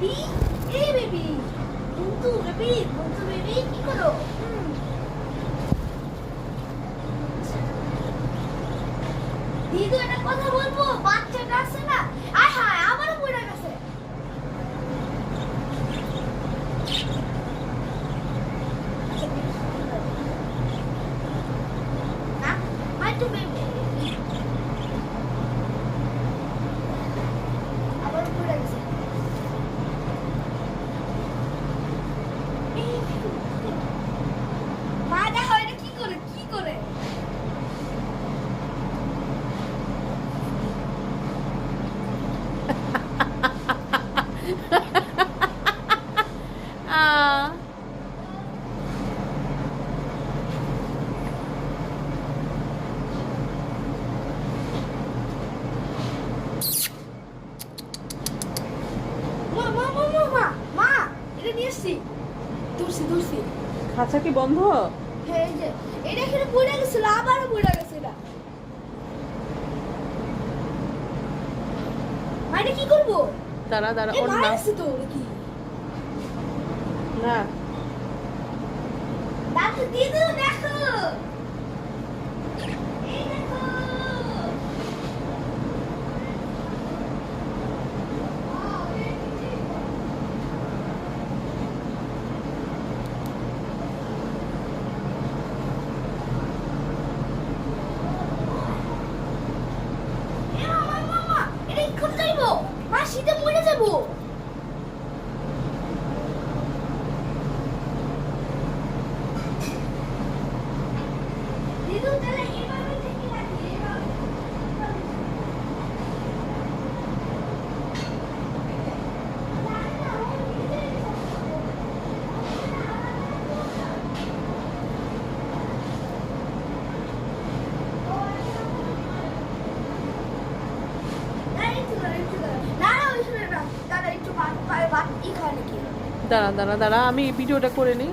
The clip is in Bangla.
বেবি, এই বেবি, বেবি কি করো? দিদু একটা কথা বলবো, বাচ্চাটা আছে না, আয় হায় আমারও পড়ে গেছে। না, মাই টু বেবি। আবার পড়ে গেছে। মা দেখো এটা কি করে, কি করে? মা মা মা মা মা মা এটা নিয়ে এসছি। দূরছি খাঁচা কি বন্ধ? হ্যাঁ এই যে এটা এখানে পড়ে গেছিল, আবারও পড়ে গেছে এটা। মা এটা কি করবো? দাঁড়া দাঁড়া, এ ওর না মারছে তো কি না দাদু দিদু দেখো, এই দেখো। এ মা এটা কোথায় যাইবো? মা শীতে মরে যাবো। দিদু তাহলে এভাবে থেকে রাখি, এভাবে। দাঁড়া দাঁড়া দাঁড়া, আমি ভিডিওটা করে নিই।